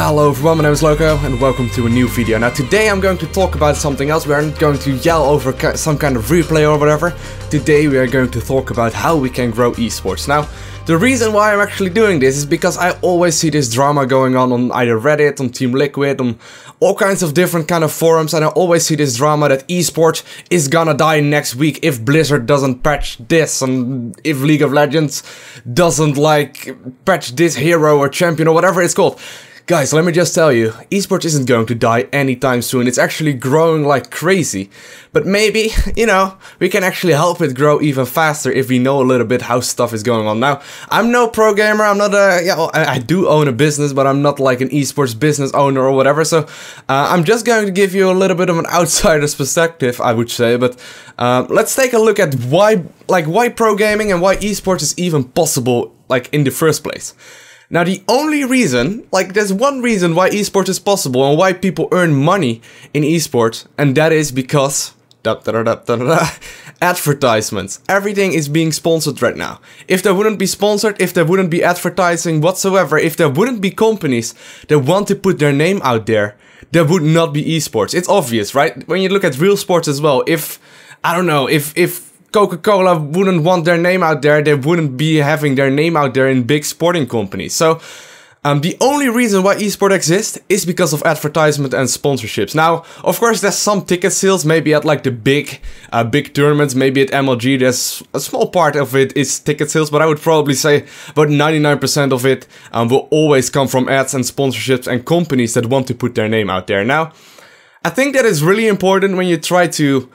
Hello everyone, my name is Lowko and welcome to a new video. Now today I'm going to talk about something else. We aren't going to yell over some kind of replay or whatever. Today we are going to talk about how we can grow esports. Now the reason why I'm actually doing this is because I always see this drama going on either Reddit, on Team Liquid, on all kinds of different kind of forums, and I always see this drama that esports is gonna die next week if Blizzard doesn't patch this, and if League of Legends doesn't patch this hero or champion or whatever it's called. Guys, let me just tell you, esports isn't going to die anytime soon. It's actually growing like crazy. But maybe, you know, we can actually help it grow even faster if we know a little bit how stuff is going on. Now, I'm no pro gamer, I'm not I do own a business, but I'm not like an esports business owner or whatever. So, I'm just going to give you a little bit of an outsider's perspective, I would say. But, let's take a look at why pro gaming and why esports is even possible, in the first place. Now the only reason, there's one reason why esports is possible and why people earn money in esports, and that is because advertisements. Everything is being sponsored right now. If there wouldn't be sponsored, if there wouldn't be advertising whatsoever, if there wouldn't be companies that want to put their name out there would not be esports. It's obvious, right? When you look at real sports as well, if Coca-Cola wouldn't want their name out there, they wouldn't be having their name out there in big sporting companies. So the only reason why eSport exists is because of advertisement and sponsorships. Now, of course, there's some ticket sales, maybe at the big tournaments, maybe at MLG, there's a small part of it is ticket sales, but I would probably say about 99% of it will always come from ads and sponsorships and companies that want to put their name out there. Now, I think that is really important when you try to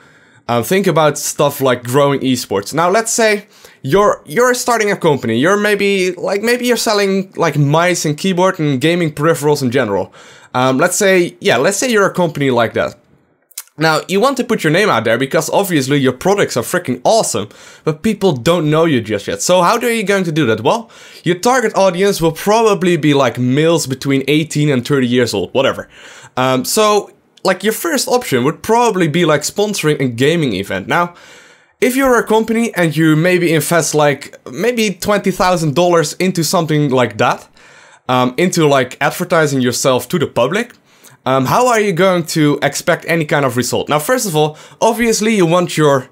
think about stuff like growing esports. Now, let's say you're starting a company. You're maybe you're selling mice and keyboard and gaming peripherals in general. Let's say you're a company like that. Now, you want to put your name out there because obviously your products are freaking awesome, but people don't know you just yet. So how are you going to do that? Well, your target audience will probably be males between 18 and 30 years old, whatever. Your first option would probably be sponsoring a gaming event. Now, if you're a company and you maybe invest maybe $20,000 into something like that, into advertising yourself to the public, how are you going to expect any kind of result? Now, first of all, obviously you want your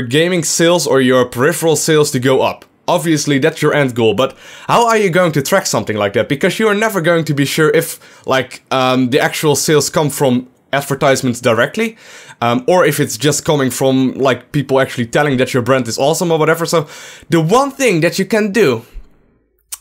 gaming sales or your peripheral sales to go up. Obviously, that's your end goal, but how are you going to track something like that? Because you are never going to be sure if, the actual sales come from advertisements directly, or if it's just coming from, people actually telling that your brand is awesome or whatever. So, the one thing that you can do,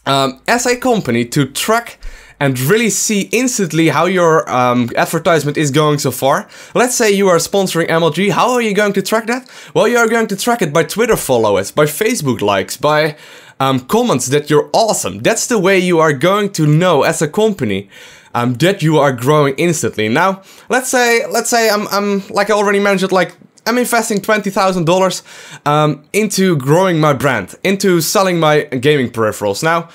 as a company to track and really see instantly how your advertisement is going so far. Let's say you are sponsoring MLG, how are you going to track that? Well, you are going to track it by Twitter followers, by Facebook likes, by comments that you're awesome. That's the way you are going to know as a company that you are growing instantly. Now, let's say I'm like I already mentioned, I'm investing $20,000 into growing my brand, into selling my gaming peripherals. Now,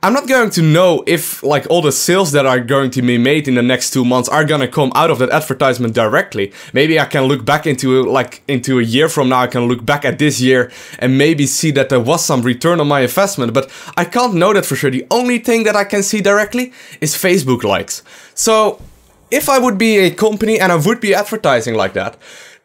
I'm not going to know if all the sales that are going to be made in the next 2 months are gonna come out of that advertisement directly. Maybe I can look back into a year from now, I can look back at this year and maybe see that there was some return on my investment, but I can't know that for sure. The only thing that I can see directly is Facebook likes. So if I would be a company and I would be advertising like that,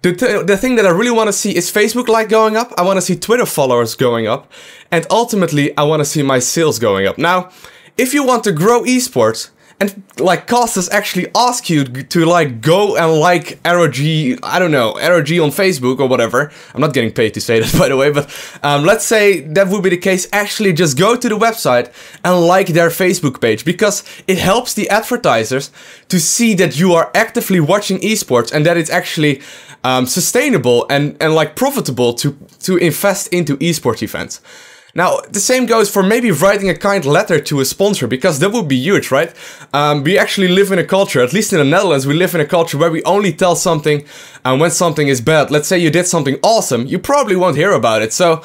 the thing that I really want to see is Facebook like going up, I want to see Twitter followers going up, and ultimately I want to see my sales going up. Now, if you want to grow esports, and casters actually ask you to go and ROG, I don't know, ROG on Facebook or whatever. I'm not getting paid to say that, by the way, but let's say that would be the case. Actually just go to the website and like their Facebook page, because it helps the advertisers to see that you are actively watching esports and that it's actually sustainable and profitable to invest into esports events. Now, the same goes for maybe writing a kind letter to a sponsor, because that would be huge, right? We actually live in a culture, at least in the Netherlands, we live in a culture where we only tell something when something is bad. Let's say you did something awesome, you probably won't hear about it. So,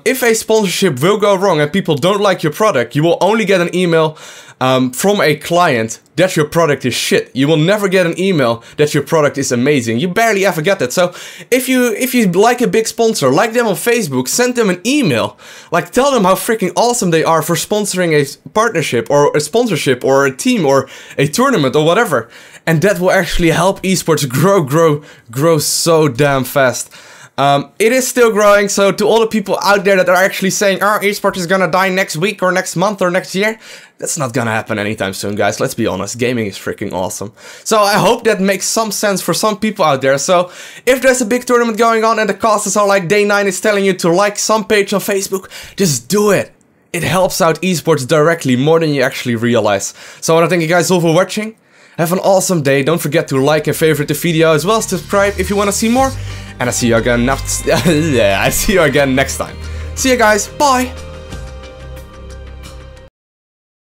if a sponsorship will go wrong and people don't like your product, you will only get an email from a client that your product is shit. You will never get an email that your product is amazing. You barely ever get that. So if you like a big sponsor, like them on Facebook, send them an email. Like, tell them how freaking awesome they are for sponsoring a partnership or a sponsorship or a team or a tournament or whatever. And that will actually help esports grow so damn fast. It is still growing, so to all the people out there that are actually saying, oh, esports is gonna die next week or next month or next year, that's not gonna happen anytime soon, guys. Let's be honest, gaming is freaking awesome. So I hope that makes some sense for some people out there. So if there's a big tournament going on and the casters are like Day9 is telling you to like some page on Facebook, just do it. It helps out esports directly more than you actually realize. So I wanna thank you guys all for watching. Have an awesome day. Don't forget to like and favorite the video as well as subscribe if you want to see more. And I see you again next time. See you guys. Bye.